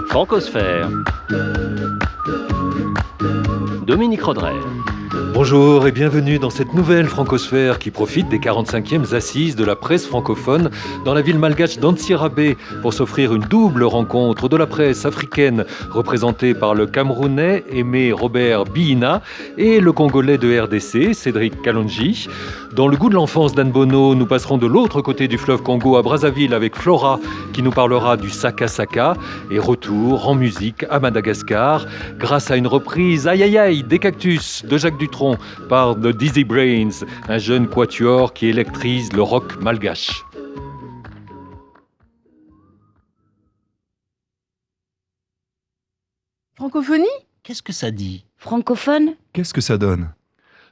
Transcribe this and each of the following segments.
Francosphère. Dominique Rodrer. Bonjour et bienvenue dans cette nouvelle Francosphère qui profite des 45e assises de la presse francophone dans la ville malgache d'Antsirabe pour s'offrir une double rencontre de la presse africaine représentée par le Camerounais Aimé Robert Biina et le Congolais de RDC Cédric Kalonji. Dans le goût de l'enfance d'Anne Bono, nous passerons de l'autre côté du fleuve Congo à Brazzaville avec Flora qui nous parlera du Saka Saka et retour en musique à Madagascar grâce à une reprise Aïe Aïe Aïe des Cactus de Jacques Dutronc par The Dizzy Brains, un jeune quatuor qui électrise le rock malgache. Francophonie ? Qu'est-ce que ça dit ? Francophone ? Qu'est-ce que ça donne ?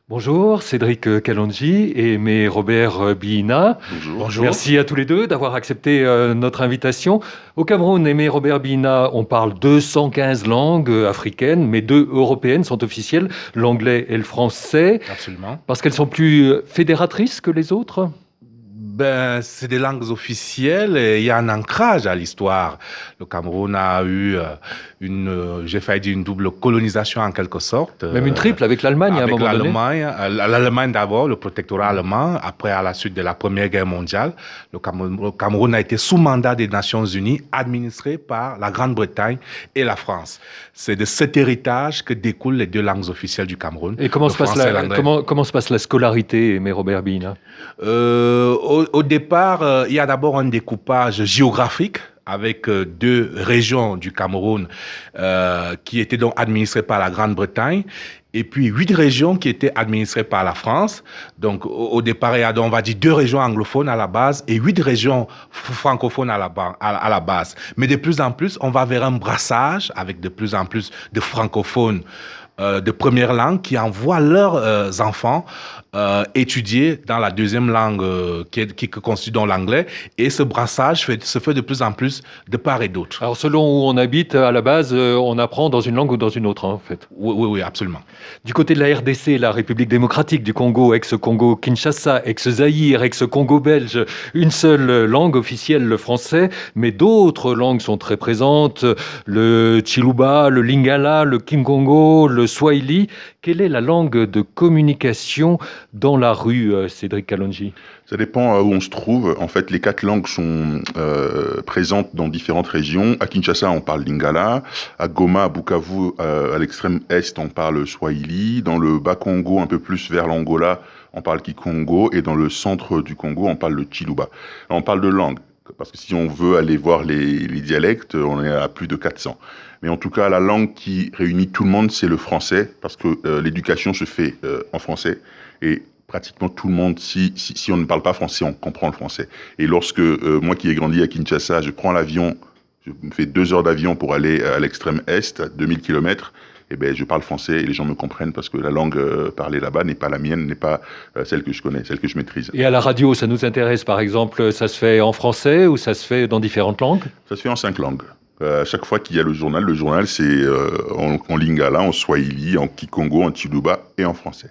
Bonjour, Cédric Kalonji et Aimé Robert Biina. Bonjour. Merci à tous les deux d'avoir accepté notre invitation. Au Cameroun, Aimé Robert Biina, on parle 215 langues africaines, mais 2 européennes sont officielles, l'anglais et le français. Absolument. Parce qu'elles sont plus fédératrices que les autres ? C'est des langues officielles et il y a un ancrage à l'histoire. Le Cameroun a eu j'ai failli dire une double colonisation en quelque sorte. Même une triple avec l'Allemagne à un moment donné. L'Allemagne d'abord, le protectorat allemand. Après, à la suite de la Première Guerre mondiale, le Cameroun a été sous mandat des Nations Unies, administré par la Grande-Bretagne et la France. C'est de cet héritage que découlent les 2 langues officielles du Cameroun. Et comment se passe la scolarité, Aimé Robert Biina ? Au départ, il y a d'abord un découpage géographique avec 2 régions du Cameroun qui étaient donc administrées par la Grande-Bretagne et puis 8 régions qui étaient administrées par la France. Donc au départ, il y a donc, on va dire 2 régions anglophones à la base et 8 régions francophones à la base. Mais de plus en plus, on va vers un brassage avec de plus en plus de francophones de première langue qui envoient leurs enfants étudier dans la deuxième langue qui constitue donc l'anglais, et ce brassage se fait de plus en plus de part et d'autre. Alors selon où on habite, à la base, on apprend dans une langue ou dans une autre, en fait. Oui, absolument. Du côté de la RDC, la République démocratique du Congo, ex-Congo Kinshasa, ex-Zaïre, ex-Congo belge, une seule langue officielle, le français, mais d'autres langues sont très présentes, le Chiluba, le Lingala, le Kikongo, le Swahili. Quelle est la langue de communication dans la rue, Cédric Kalonji ? Ça dépend où on se trouve. En fait, les 4 langues sont présentes dans différentes régions. À Kinshasa, on parle Lingala. À Goma, à Bukavu, à l'extrême est, on parle Swahili. Dans le Bas-Congo, un peu plus vers l'Angola, on parle Kikongo. Et dans le centre du Congo, on parle le Chiluba. On parle de langue, parce que si on veut aller voir les dialectes, on est à plus de 400. Mais en tout cas, la langue qui réunit tout le monde, c'est le français, parce que l'éducation se fait en français. Et pratiquement tout le monde, si on ne parle pas français, on comprend le français. Et lorsque moi qui ai grandi à Kinshasa, je prends l'avion, je me fais 2 heures d'avion pour aller à l'extrême est, à 2000 km, et je parle français et les gens me comprennent parce que la langue parlée là-bas n'est pas la mienne, n'est pas celle que je connais, celle que je maîtrise. Et à la radio, ça nous intéresse, par exemple, ça se fait en français ou ça se fait dans différentes langues ? Ça se fait en 5 langues. Chaque fois qu'il y a le journal c'est en Lingala, en Swahili, en Kikongo, en Chiluba et en français.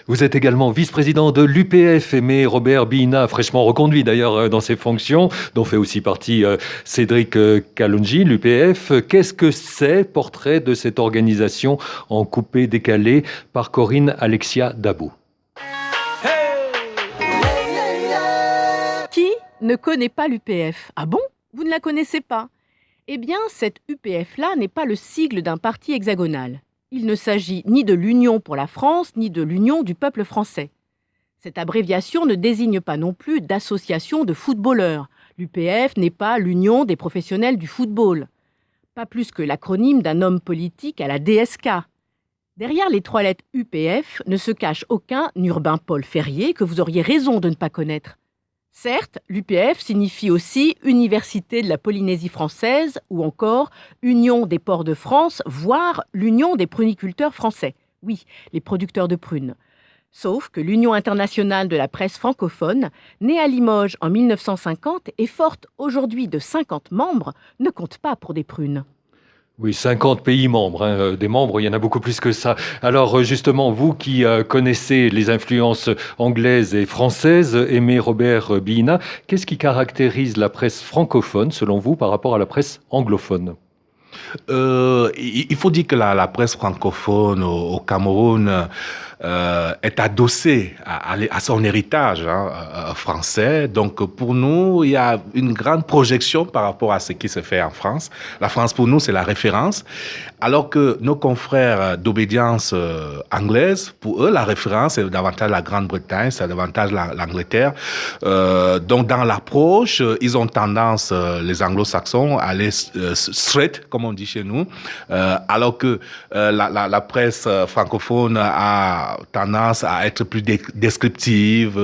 Vous êtes également vice-président de l'UPF, Aimé Robert Biina, fraîchement reconduit d'ailleurs dans ses fonctions, dont fait aussi partie Cédric Kalonji, l'UPF. Qu'est-ce que c'est, portrait de cette organisation en coupé-décalé par Corinne Alexia Dabou. Qui ne connaît pas l'UPF ? Ah bon ? Vous ne la connaissez pas ? Eh bien, cette UPF-là n'est pas le sigle d'un parti hexagonal. Il ne s'agit ni de l'Union pour la France, ni de l'Union du peuple français. Cette abréviation ne désigne pas non plus d'association de footballeurs. L'UPF n'est pas l'Union des professionnels du football. Pas plus que l'acronyme d'un homme politique à la DSK. Derrière les 3 lettres UPF ne se cache aucun Urbain Paul Ferrier que vous auriez raison de ne pas connaître. Certes, l'UPF signifie aussi Université de la Polynésie française ou encore Union des ports de France, voire l'Union des pruniculteurs français. Oui, les producteurs de prunes. Sauf que l'Union internationale de la presse francophone, née à Limoges en 1950 et forte aujourd'hui de 50 membres, ne compte pas pour des prunes. Oui, 50 pays membres, des membres, il y en a beaucoup plus que ça. Alors justement, vous qui connaissez les influences anglaises et françaises, Aimé Robert Biina, qu'est-ce qui caractérise la presse francophone, selon vous, par rapport à la presse anglophone ? Il faut dire que la presse francophone au Cameroun est adossée à son héritage français. Donc pour nous, il y a une grande projection par rapport à ce qui se fait en France. La France pour nous, c'est la référence. Alors que nos confrères d'obédience anglaise, pour eux, la référence c'est davantage la Grande-Bretagne, c'est davantage l'Angleterre. Donc dans l'approche, ils ont tendance, les anglo-saxons, à aller straight, comme on dit chez nous, alors que la presse francophone a tendance à être plus descriptive.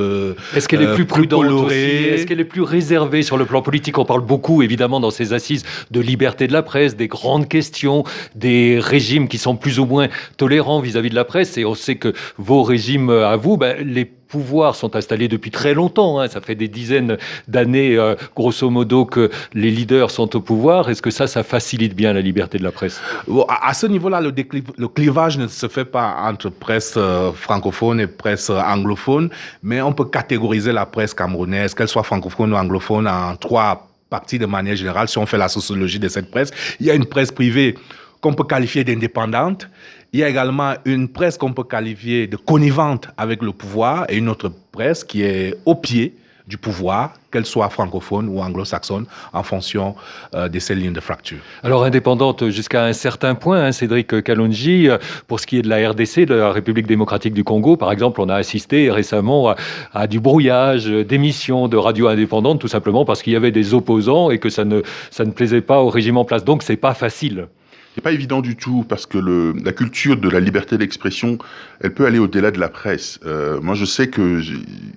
Est-ce qu'elle est plus prudente colorée. aussi? Est-ce qu'elle est plus réservée sur le plan politique? On parle beaucoup, évidemment, dans ces assises de liberté de la presse, des grandes questions, des régimes qui sont plus ou moins tolérants vis-à-vis de la presse. Et on sait que vos régimes, à vous, les pouvoirs sont installés depuis très longtemps. Ça fait des dizaines d'années, grosso modo, que les leaders sont au pouvoir. Est-ce que ça facilite bien la liberté de la presse? Bon, à ce niveau-là, le clivage ne se fait pas entre presse francophone et presse anglophone, mais on peut catégoriser la presse camerounaise, qu'elle soit francophone ou anglophone, en trois parties de manière générale. Si on fait la sociologie de cette presse, il y a une presse privée qu'on peut qualifier d'indépendante. Il y a également une presse qu'on peut qualifier de connivente avec le pouvoir et une autre presse qui est au pied du pouvoir, qu'elle soit francophone ou anglo-saxonne, en fonction de ces lignes de fracture. Alors indépendante jusqu'à un certain point, Cédric Kalonji, pour ce qui est de la RDC, de la République démocratique du Congo, par exemple, on a assisté récemment à du brouillage d'émissions de radio indépendantes, tout simplement parce qu'il y avait des opposants et que ça ne plaisait pas au régime en place. Donc c'est pas facile. C'est pas évident du tout parce que la culture de la liberté d'expression, elle peut aller au-delà de la presse. Moi, je sais que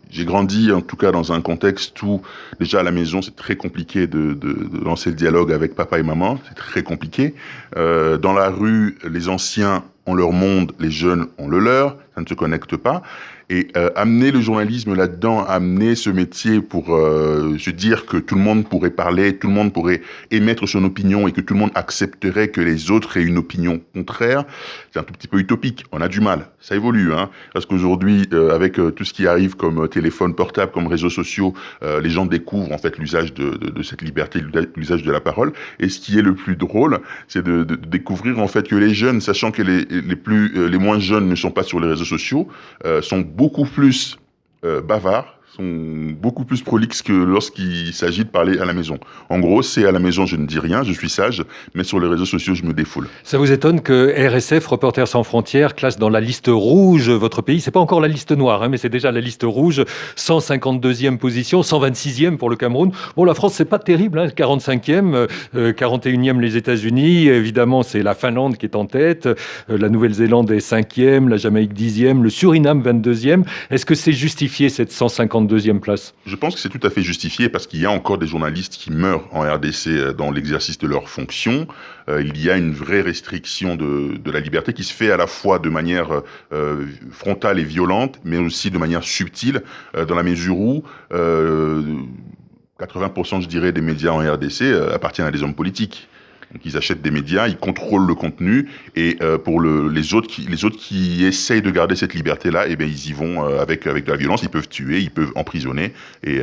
j'ai grandi, en tout cas, dans un contexte où, déjà à la maison, c'est très compliqué de lancer le dialogue avec papa et maman. C'est très compliqué. Dans la rue, les anciens ont leur monde, les jeunes ont le leur. Ça ne se connecte pas. Et amener le journalisme là-dedans, amener ce métier pour se dire que tout le monde pourrait parler, tout le monde pourrait émettre son opinion et que tout le monde accepterait que les autres aient une opinion contraire, c'est un tout petit peu utopique. On a du mal. Ça évolue, parce qu'aujourd'hui, avec tout ce qui arrive comme téléphone portable, comme réseaux sociaux, les gens découvrent en fait l'usage de cette liberté, l'usage de la parole. Et ce qui est le plus drôle, c'est de découvrir en fait que les jeunes, sachant que les moins jeunes ne sont pas sur les réseaux sociaux, sont beaucoup plus bavards, sont beaucoup plus prolixes que lorsqu'il s'agit de parler à la maison. En gros, c'est à la maison, je ne dis rien, je suis sage, mais sur les réseaux sociaux, je me défoule. Ça vous étonne que RSF, Reporters sans frontières, classe dans la liste rouge votre pays? C'est pas encore la liste noire, mais c'est déjà la liste rouge. 152e position, 126e pour le Cameroun. Bon, la France, c'est pas terrible, 45e, 41e les États-Unis. Évidemment, c'est la Finlande qui est en tête. La Nouvelle-Zélande est 5e, la Jamaïque 10e, le Suriname 22e. Est-ce que c'est justifié cette 152e place? Je pense que c'est tout à fait justifié parce qu'il y a encore des journalistes qui meurent en RDC dans l'exercice de leurs fonctions. Il y a une vraie restriction de la liberté qui se fait à la fois de manière frontale et violente, mais aussi de manière subtile, dans la mesure où 80%, je dirais, des médias en RDC appartiennent à des hommes politiques. Donc ils achètent des médias, ils contrôlent le contenu et pour les autres qui essayent de garder cette liberté-là, ils y vont avec de la violence, ils peuvent tuer, ils peuvent emprisonner et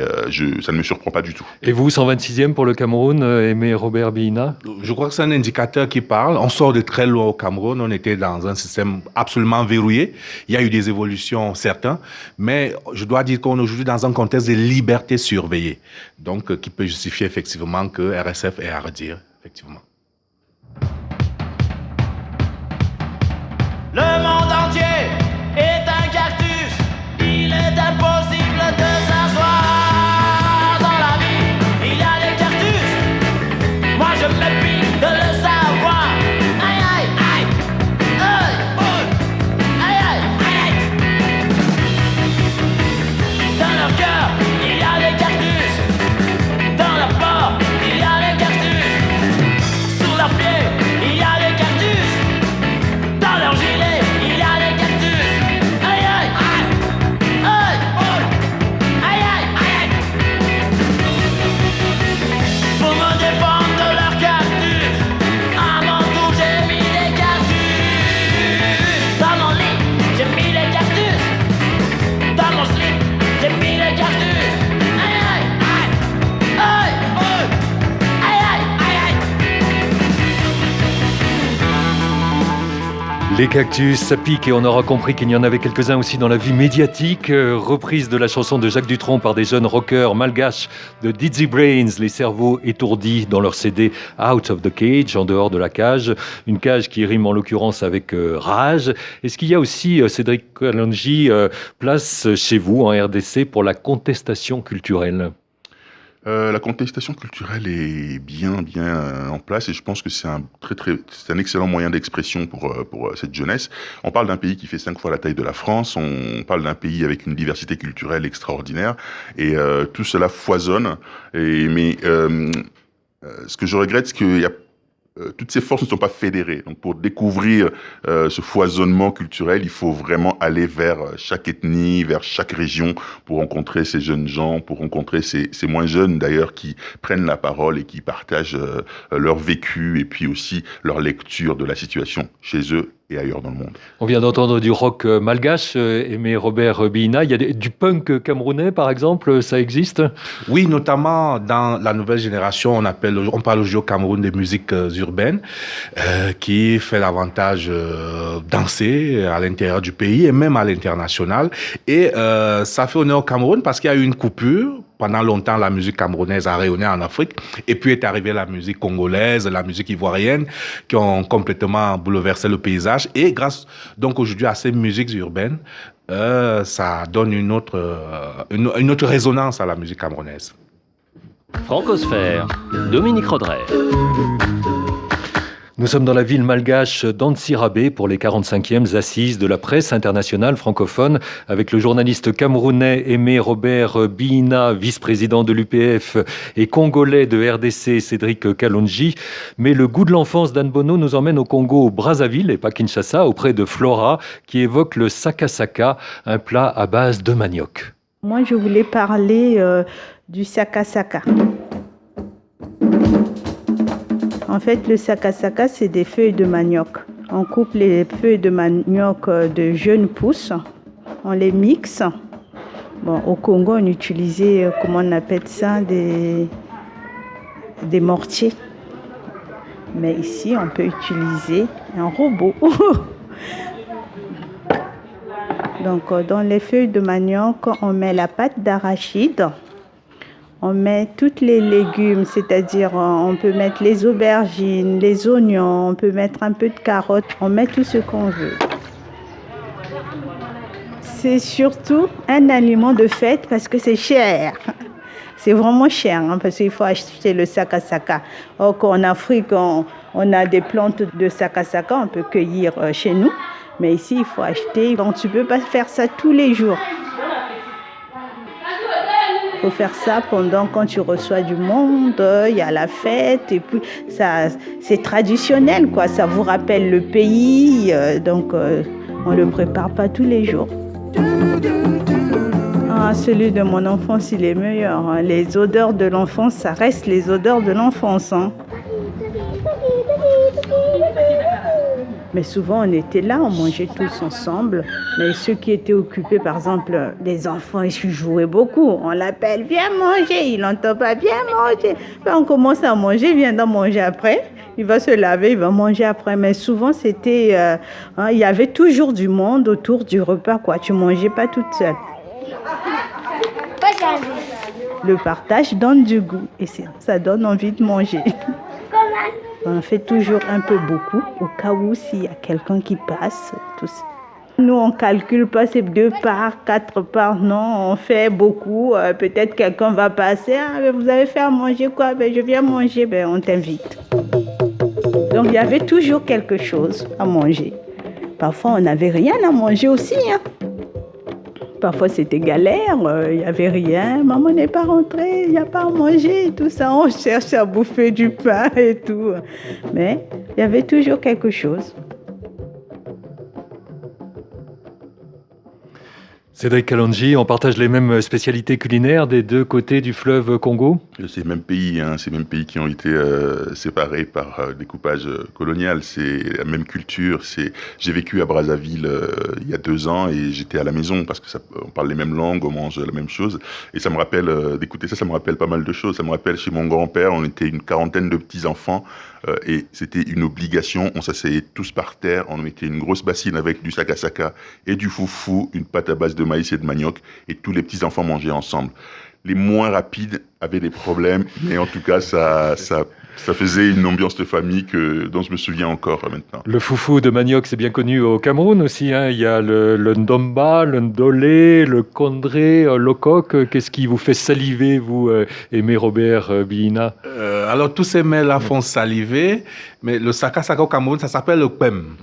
ça ne me surprend pas du tout. Et vous, 126e pour le Cameroun, Aimé Robert Bihina? Je crois que c'est un indicateur qui parle. On sort de très loin au Cameroun, on était dans un système absolument verrouillé. Il y a eu des évolutions certaines, mais je dois dire qu'on est aujourd'hui dans un contexte de liberté surveillée, donc qui peut justifier effectivement que RSF ait à redire, effectivement. Le monde entier est un cactus. Il est impossible de s'asseoir dans la vie. Il y a des cactus. Moi je me pique de le savoir. Aïe aïe aïe. Aïe aïe aïe. Dans leur cœur, il y a des cactus. Dans leur corps, il y a des cactus. Les cactus, ça pique et on aura compris qu'il y en avait quelques-uns aussi dans la vie médiatique. Reprise de la chanson de Jacques Dutronc par des jeunes rockers malgaches de Dizzy Brains, les cerveaux étourdis dans leur CD Out of the Cage, en dehors de la cage. Une cage qui rime en l'occurrence avec rage. Est-ce qu'il y a aussi, Cédric Kalonji, place chez vous en RDC pour la contestation culturelle ? La contestation culturelle est bien en place et je pense que c'est un excellent moyen d'expression pour cette jeunesse. On parle d'un pays qui fait 5 fois la taille de la France, on parle d'un pays avec une diversité culturelle extraordinaire et tout cela foisonne. Mais ce que je regrette, c'est qu'il y a toutes ces forces ne sont pas fédérées. Donc, pour découvrir ce foisonnement culturel, il faut vraiment aller vers chaque ethnie, vers chaque région, pour rencontrer ces jeunes gens, pour rencontrer ces moins jeunes d'ailleurs qui prennent la parole et qui partagent leur vécu et puis aussi leur lecture de la situation chez eux et ailleurs dans le monde. On vient d'entendre du rock malgache, Aimé Robert Bihina. Il y a du punk camerounais, par exemple, ça existe ? Oui, notamment dans la nouvelle génération, on parle aujourd'hui au Cameroun des musiques urbaines, qui fait davantage danser à l'intérieur du pays et même à l'international. Et ça fait honneur au Cameroun parce qu'il y a eu une coupure. Pendant longtemps, la musique camerounaise a rayonné en Afrique. Et puis est arrivée la musique congolaise, la musique ivoirienne, qui ont complètement bouleversé le paysage. Et grâce, donc, aujourd'hui, à ces musiques urbaines, ça donne une autre résonance à la musique camerounaise. Francosphère, Dominique Rodrey. Nous sommes dans la ville malgache d'Antsirabe pour les 45e assises de la presse internationale francophone avec le journaliste camerounais Aimé Robert Bihina, vice-président de l'UPF, et congolais de RDC Cédric Kalonji. Mais le goût de l'enfance d'Anne Bono nous emmène au Congo, au Brazzaville et pas Kinshasa, auprès de Flora qui évoque le sakasaka, un plat à base de manioc. Moi, je voulais parler du sakasaka. En fait, le sakasaka, c'est des feuilles de manioc. On coupe les feuilles de manioc de jeunes pousses, on les mixe. Bon, au Congo, on utilisait, comment on appelle ça, des mortiers. Mais ici, on peut utiliser un robot. Donc, dans les feuilles de manioc, on met la pâte d'arachide. On met tous les légumes, c'est-à-dire on peut mettre les aubergines, les oignons, on peut mettre un peu de carottes, on met tout ce qu'on veut. C'est surtout un aliment de fête parce que c'est cher. C'est vraiment cher parce qu'il faut acheter le sakasaka. Or qu'en Afrique, on a des plantes de sakasaka, on peut cueillir chez nous. Mais ici, il faut acheter. Donc tu ne peux pas faire ça tous les jours. Il faut faire ça pendant quand tu reçois du monde, il y a la fête et puis ça, c'est traditionnel quoi, ça vous rappelle le pays, donc on ne le prépare pas tous les jours. Ah, celui de mon enfance, il est meilleur. Hein. Les odeurs de l'enfance, ça reste les odeurs de l'enfance. Hein. Mais souvent, on était là, on mangeait tous ensemble. Mais ceux qui étaient occupés, par exemple, les enfants, ils jouaient beaucoup. On l'appelle, viens manger. Il n'entend pas, viens manger. Puis on commence à manger, il vient d'en manger après. Il va se laver, il va manger après. Mais souvent, c'était... il y avait toujours du monde autour du repas, quoi. Tu ne mangeais pas toute seule. Le partage donne du goût. Et ça donne envie de manger. On fait toujours un peu beaucoup, au cas où s'il y a quelqu'un qui passe, tout ça. Nous, on ne calcule pas, c'est 2 parts, 4 parts, non, on fait beaucoup. Peut-être quelqu'un va passer, vous avez fait à manger quoi? Je viens manger, on t'invite. Donc, il y avait toujours quelque chose à manger. Parfois, on n'avait rien à manger aussi. Hein. Parfois, c'était galère, il n'y avait rien. Maman n'est pas rentrée, il n'y a pas à manger, tout ça. On cherche à bouffer du pain et tout. Mais il y avait toujours quelque chose. Cédric Kalonji, on partage les mêmes spécialités culinaires des deux côtés du fleuve Congo ? Ces mêmes pays qui ont été séparés par découpage colonial, c'est la même culture. J'ai vécu à Brazzaville il y a 2 ans et j'étais à la maison parce que on parle les mêmes langues, on mange la même chose. Et ça me rappelle, d'écouter ça me rappelle pas mal de choses. Ça me rappelle chez mon grand-père, on était une quarantaine de petits-enfants et c'était une obligation. On s'asseyait tous par terre, on mettait une grosse bassine avec du sakasaka et du foufou, une pâte à base de maïs et de manioc, et tous les petits-enfants mangeaient ensemble. Les moins rapides avaient des problèmes, mais en tout cas, ça faisait une ambiance de famille dont je me souviens encore maintenant. Le foufou de manioc, c'est bien connu au Cameroun aussi, hein. Il y a le ndomba, le ndolé, le kondré, l'okok. Qu'est-ce qui vous fait saliver, vous, Aimé Robert Bihina? Alors, tous ces mets-là font saliver, mais le sakasaka au Cameroun, ça s'appelle le pem.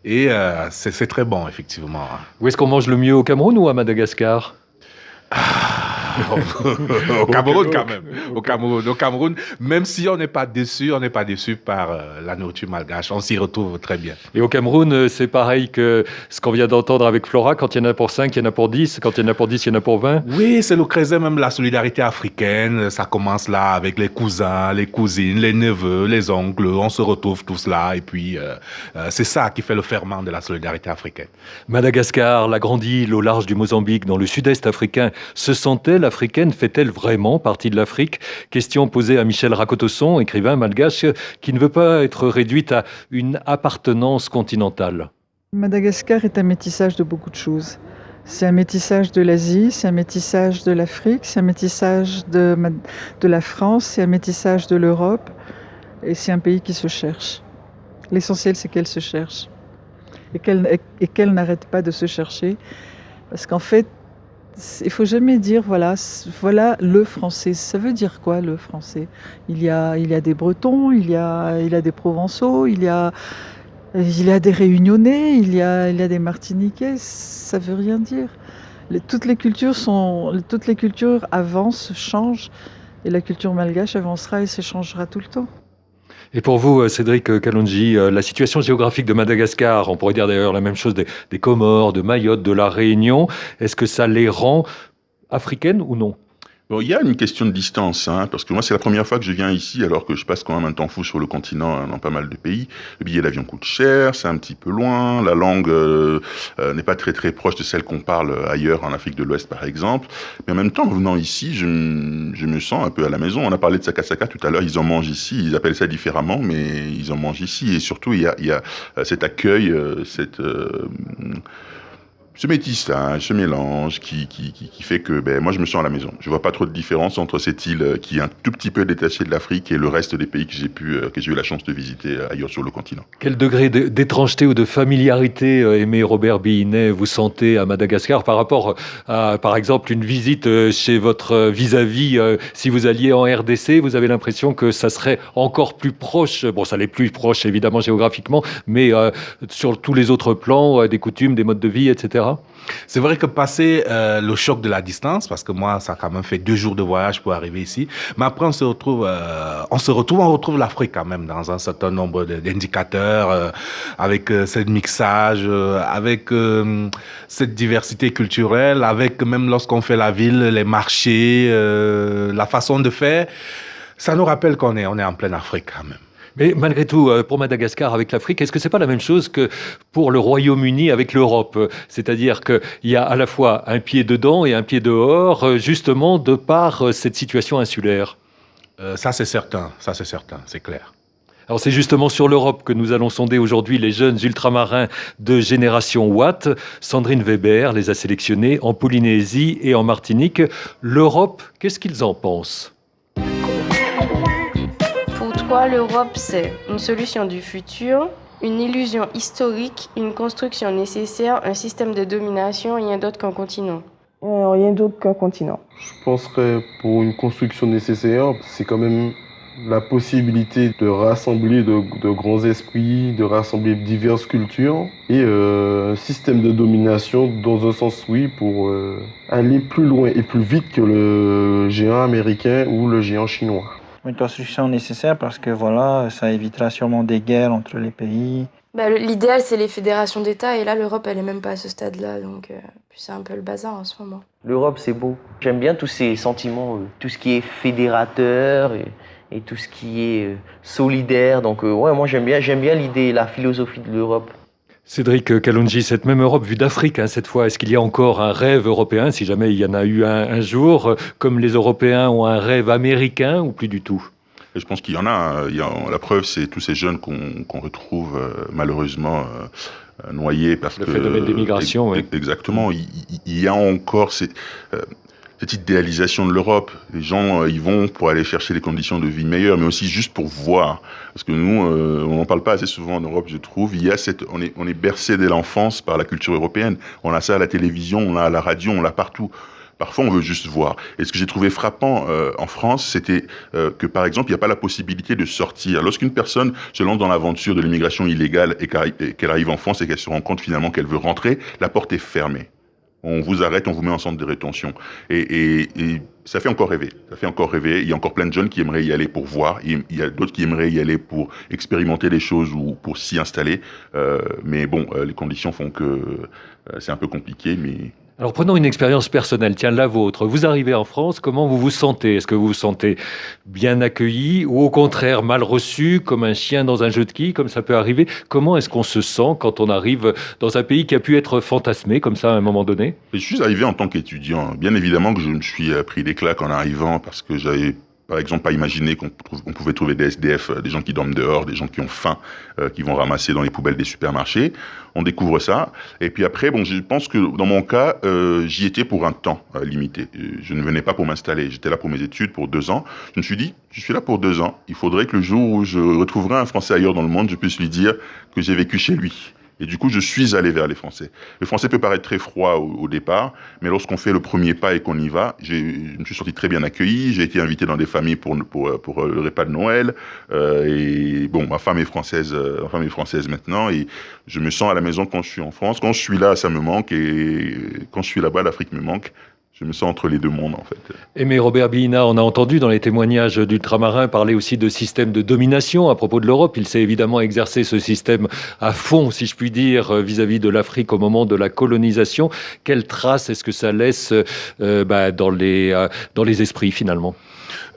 Et c'est très bon, effectivement. Où est-ce qu'on mange le mieux, au Cameroun ou à Madagascar? Au Cameroun, quand même. Au Cameroun, même si on n'est pas déçu par la nourriture malgache. On s'y retrouve très bien. Et au Cameroun, c'est pareil que ce qu'on vient d'entendre avec Flora. Quand il y en a pour 5, il y en a pour 10. Quand il y en a pour 10, il y en a pour 20. Oui, c'est le creuset même de la solidarité africaine. Ça commence là avec les cousins, les cousines, les neveux, les oncles. On se retrouve tous là. Et puis, c'est ça qui fait le ferment de la solidarité africaine. Madagascar, la grande île au large du Mozambique, dans le sud-est africain, se sent-elle africaine? Fait-elle vraiment partie de l'Afrique? Question posée à Michel Rakotosson, écrivain malgache, qui ne veut pas être réduite à une appartenance continentale. Madagascar est un métissage de beaucoup de choses. C'est un métissage de l'Asie, c'est un métissage de l'Afrique, c'est un métissage de la France, c'est un métissage de l'Europe, et c'est un pays qui se cherche. L'essentiel, c'est qu'elle se cherche, et qu'elle n'arrête pas de se chercher, parce qu'en fait, il faut jamais dire voilà le français. Ça veut dire quoi le français? Il y a des Bretons, il y a des Provençaux, il y a des Réunionnais, il y a des Martiniquais. Ça veut rien dire. Toutes les cultures avancent, changent, et la culture malgache avancera et s'échangera tout le temps. Et pour vous, Cédric Kalonji, la situation géographique de Madagascar, on pourrait dire d'ailleurs la même chose des Comores, de Mayotte, de la Réunion, est-ce que ça les rend africaines ou non? Bon, il y a une question de distance, parce que moi, c'est la première fois que je viens ici, alors que je passe quand même un temps fou sur le continent, dans pas mal de pays. Le billet d'avion coûte cher, c'est un petit peu loin, la langue n'est pas très très proche de celle qu'on parle ailleurs, en Afrique de l'Ouest par exemple. Mais en même temps, en venant ici, je me sens un peu à la maison. On a parlé de sakasaka tout à l'heure, ils en mangent ici, ils appellent ça différemment, mais ils en mangent ici. Et surtout, il y a cet accueil, ce métissage, ce mélange qui fait que moi je me sens à la maison. Je vois pas trop de différence entre cette île qui est un tout petit peu détachée de l'Afrique et le reste des pays que j'ai eu la chance de visiter ailleurs sur le continent. Quel degré d'étrangeté ou de familiarité, Aimé Robert Bihinet, vous sentez à Madagascar par rapport à, par exemple, une visite chez votre vis-à-vis? Si vous alliez en RDC, vous avez l'impression que ça serait encore plus proche. Bon, ça l'est plus proche évidemment géographiquement, mais sur tous les autres plans, des coutumes, des modes de vie, etc. C'est vrai que passer le choc de la distance, parce que moi, ça a quand même fait 2 jours de voyage pour arriver ici, mais après, on retrouve l'Afrique quand même dans un certain nombre d'indicateurs, avec ce mixage, avec cette diversité culturelle, avec même lorsqu'on fait la ville, les marchés, la façon de faire, ça nous rappelle qu'on est en pleine Afrique quand même. Mais malgré tout, pour Madagascar avec l'Afrique, est-ce que c'est pas la même chose que pour le Royaume-Uni avec l'Europe? C'est-à-dire qu'il y a à la fois un pied dedans et un pied dehors, justement de par cette situation insulaire. Ça c'est certain, c'est clair. Alors c'est justement sur l'Europe que nous allons sonder aujourd'hui les jeunes ultramarins de génération Watt. Sandrine Weber les a sélectionnés en Polynésie et en Martinique. L'Europe, qu'est-ce qu'ils en pensent? Pourquoi l'Europe, c'est une solution du futur, une illusion historique, une construction nécessaire, un système de domination, rien d'autre qu'un continent. Rien d'autre qu'un continent. Je penserais pour une construction nécessaire, c'est quand même la possibilité de rassembler de grands esprits, de rassembler diverses cultures et un système de domination dans un sens oui pour aller plus loin et plus vite que le géant américain ou le géant chinois. Une construction nécessaire parce que voilà, ça évitera sûrement des guerres entre les pays. L'idéal, c'est les fédérations d'États, et là, l'Europe, elle est même pas à ce stade-là, donc c'est un peu le bazar en ce moment. L'Europe, c'est beau. J'aime bien tous ces sentiments, tout ce qui est fédérateur et tout ce qui est solidaire. Donc moi j'aime bien l'idée, la philosophie de l'Europe. Cédric Kalonji, cette même Europe vue d'Afrique, cette fois, est-ce qu'il y a encore un rêve européen, si jamais il y en a eu un jour, comme les Européens ont un rêve américain, ou plus du tout? Et je pense qu'il y en a. La preuve, c'est tous ces jeunes qu'on retrouve malheureusement noyés parce le phénomène des migrations. Oui. Exactement. Il y a encore cette idéalisation de l'Europe. Les gens y vont pour aller chercher des conditions de vie meilleures, mais aussi juste pour voir. Parce que nous, on n'en parle pas assez souvent en Europe, je trouve. On est bercé dès l'enfance par la culture européenne. On a ça à la télévision, on l'a à la radio, on l'a partout. Parfois, on veut juste voir. Et ce que j'ai trouvé frappant en France, c'était que, par exemple, il n'y a pas la possibilité de sortir. Lorsqu'une personne se lance dans l'aventure de l'immigration illégale et qu'elle arrive en France et qu'elle se rend compte finalement qu'elle veut rentrer, la porte est fermée. On vous arrête, on vous met en centre de rétention. Et ça fait encore rêver. Ça fait encore rêver. Il y a encore plein de jeunes qui aimeraient y aller pour voir. Il y a d'autres qui aimeraient y aller pour expérimenter les choses ou pour s'y installer. Mais bon, les conditions font que c'est un peu compliqué, mais... Alors prenons une expérience personnelle, tiens la vôtre. Vous arrivez en France, comment vous vous sentez ? Est-ce que vous vous sentez bien accueilli ou au contraire mal reçu, comme un chien dans un jeu de quilles, comme ça peut arriver ? Comment est-ce qu'on se sent quand on arrive dans un pays qui a pu être fantasmé comme ça à un moment donné ? Je suis arrivé en tant qu'étudiant. Bien évidemment que je me suis pris des claques en arrivant parce que j'avais par exemple pas imaginé qu'on pouvait trouver des SDF, des gens qui dorment dehors, des gens qui ont faim, qui vont ramasser dans les poubelles des supermarchés. On découvre ça. Et puis après, bon, je pense que dans mon cas, j'y étais pour un temps limité. Je ne venais pas pour m'installer. J'étais là pour mes études, pour 2 ans. Je me suis dit, je suis là pour 2 ans. Il faudrait que le jour où je retrouverai un Français ailleurs dans le monde, je puisse lui dire que j'ai vécu chez lui. Et du coup, je suis allé vers les Français. Le français peut paraître très froid au départ, mais lorsqu'on fait le premier pas et qu'on y va, je me suis senti très bien accueilli. J'ai été invité dans des familles pour le repas de Noël. Et bon, ma femme est française maintenant, et je me sens à la maison quand je suis en France. Quand je suis là, ça me manque, et quand je suis là-bas, l'Afrique me manque. Je me sens entre les deux mondes, en fait. Aimé Robert Billina, on a entendu dans les témoignages d'ultramarins parler aussi de système de domination à propos de l'Europe. Il s'est évidemment exercé ce système à fond, si je puis dire, vis-à-vis de l'Afrique au moment de la colonisation. Quelle trace est-ce que ça laisse dans les esprits, finalement ?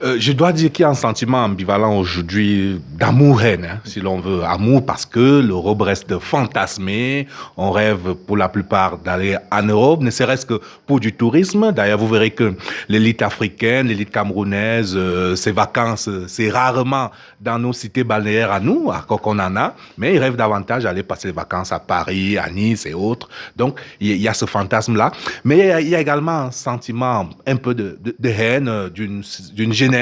Je dois dire qu'il y a un sentiment ambivalent aujourd'hui d'amour-haine, si l'on veut. Amour parce que l'Europe reste fantasmée. On rêve pour la plupart d'aller en Europe, ne serait-ce que pour du tourisme. D'ailleurs, vous verrez que l'élite africaine, l'élite camerounaise, ses vacances, c'est rarement dans nos cités balnéaires à nous, encore qu'on en a, mais ils rêvent davantage d'aller passer les vacances à Paris, à Nice et autres. Donc, il y a ce fantasme-là. Mais il y a également un sentiment un peu de haine d'une jeunesse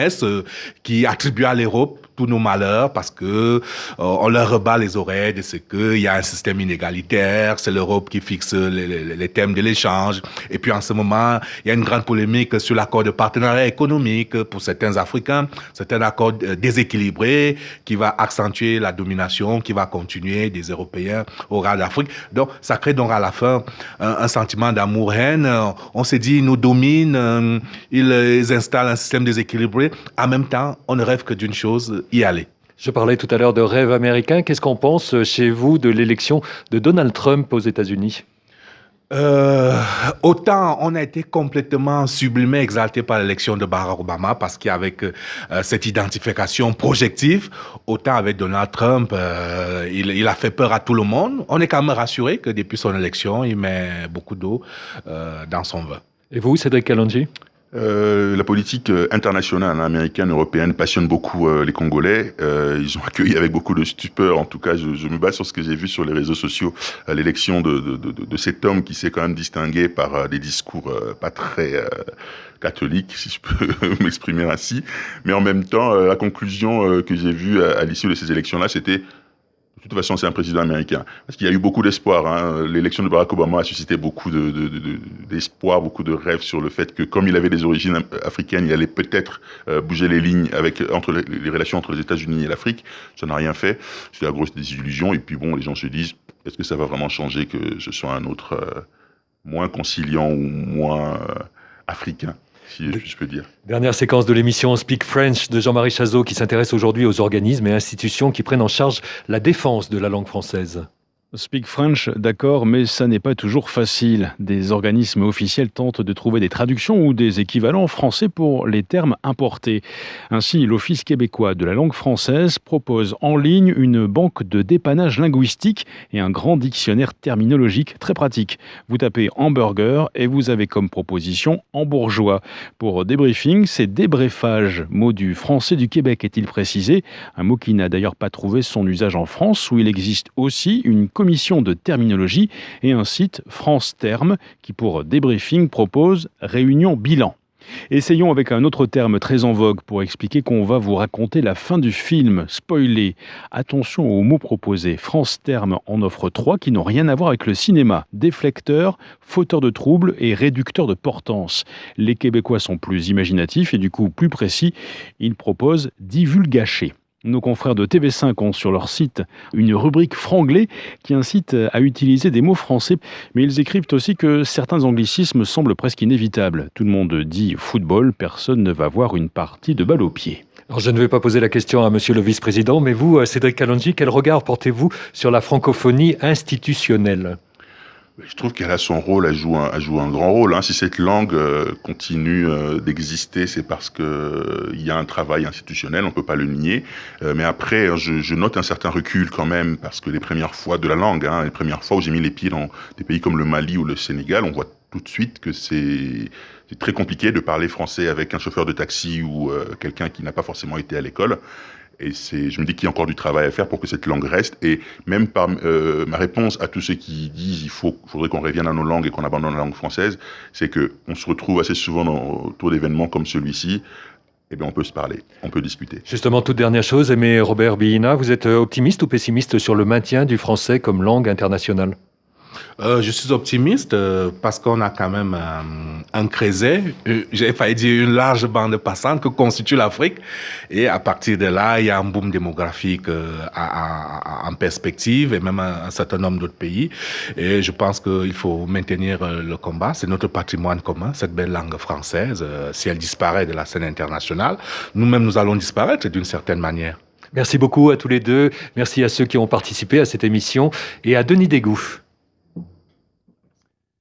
qui attribue à l'Europe tous nos malheurs parce que on leur rebat les oreilles de ce qu'il y a un système inégalitaire, c'est l'Europe qui fixe les thèmes de l'échange. Et puis en ce moment, il y a une grande polémique sur l'accord de partenariat économique pour certains Africains. C'est un accord déséquilibré qui va accentuer la domination, qui va continuer des Européens au ras d'Afrique. Donc ça crée donc à la fin un sentiment d'amour-haine. On s'est dit, ils nous dominent, ils installent un système déséquilibré. En même temps, on ne rêve que d'une chose, y aller. Je parlais tout à l'heure de rêve américain. Qu'est-ce qu'on pense chez vous de l'élection de Donald Trump aux États-Unis ? Autant on a été complètement sublimé, exalté par l'élection de Barack Obama parce qu'avec cette identification projective, autant avec Donald Trump, il a fait peur à tout le monde. On est quand même rassuré que depuis son élection, il met beaucoup d'eau dans son vin. Et vous, Cédric Kalonji ? La politique internationale, américaine, européenne passionne beaucoup les Congolais. Ils ont accueilli avec beaucoup de stupeur. En tout cas, je me base sur ce que j'ai vu sur les réseaux sociaux. L'élection de cet homme qui s'est quand même distingué par des discours pas très catholiques, si je peux m'exprimer ainsi. Mais en même temps, la conclusion que j'ai vue à l'issue de ces élections-là, c'était: de toute façon, c'est un président américain. Parce qu'il y a eu beaucoup d'espoir. L'élection de Barack Obama a suscité beaucoup d'espoir, beaucoup de rêves sur le fait que, comme il avait des origines africaines, il allait peut-être bouger les lignes entre les relations entre les États-Unis et l'Afrique. Ça n'a rien fait. C'est la grosse désillusion. Et puis bon, les gens se disent, est-ce que ça va vraiment changer que je sois un autre moins conciliant ou moins africain, si je peux dire. Dernière séquence de l'émission Speak French de Jean-Marie Chazot qui s'intéresse aujourd'hui aux organismes et institutions qui prennent en charge la défense de la langue française. Speak French, d'accord, mais ça n'est pas toujours facile. Des organismes officiels tentent de trouver des traductions ou des équivalents français pour les termes importés. Ainsi, l'Office québécois de la langue française propose en ligne une banque de dépannage linguistique et un grand dictionnaire terminologique très pratique. Vous tapez hamburger et vous avez comme proposition hambourgeois. Pour débriefing, c'est débriefage, mot du français du Québec est-il précisé, un mot qui n'a d'ailleurs pas trouvé son usage en France, où il existe aussi une commission de terminologie et un site France Terme qui, pour débriefing, propose réunion bilan. Essayons avec un autre terme très en vogue pour expliquer qu'on va vous raconter la fin du film, spoiler. Attention aux mots proposés. France Terme en offre 3 qui n'ont rien à voir avec le cinéma. Déflecteur, fauteur de troubles et réducteur de portance. Les Québécois sont plus imaginatifs et du coup plus précis. Ils proposent divulgacher. Nos confrères de TV5 ont sur leur site une rubrique franglais qui incite à utiliser des mots français, mais ils écrivent aussi que certains anglicismes semblent presque inévitables. Tout le monde dit football, personne ne va voir une partie de balle au pied. Alors, je ne vais pas poser la question à monsieur le vice-président, mais vous, Cédric Kalonji, quel regard portez-vous sur la francophonie institutionnelle ? Je trouve qu'elle a son rôle, elle joue un grand rôle. Si cette langue continue d'exister, c'est parce qu'il y a un travail institutionnel, on ne peut pas le nier. Mais après, je note un certain recul quand même, parce que les premières fois de la langue, les premières fois où j'ai mis les pieds dans des pays comme le Mali ou le Sénégal, on voit tout de suite que c'est très compliqué de parler français avec un chauffeur de taxi ou quelqu'un qui n'a pas forcément été à l'école. Et je me dis qu'il y a encore du travail à faire pour que cette langue reste. Et même par ma réponse à tous ceux qui disent qu'il faudrait qu'on revienne à nos langues et qu'on abandonne la langue française, c'est qu'on se retrouve assez souvent autour d'événements comme celui-ci. Eh bien, on peut se parler, on peut discuter. Justement, toute dernière chose, Aimé Robert Bihina, vous êtes optimiste ou pessimiste sur le maintien du français comme langue internationale ? Je suis optimiste parce qu'on a quand même un creuset, j'ai failli dire une large bande passante que constitue l'Afrique. Et à partir de là, il y a un boom démographique en perspective et même un certain nombre d'autres pays. Et je pense qu'il faut maintenir le combat. C'est notre patrimoine commun, cette belle langue française. Si elle disparaît de la scène internationale, nous-mêmes, nous allons disparaître d'une certaine manière. Merci beaucoup à tous les deux. Merci à ceux qui ont participé à cette émission et à Denis Desgouffes.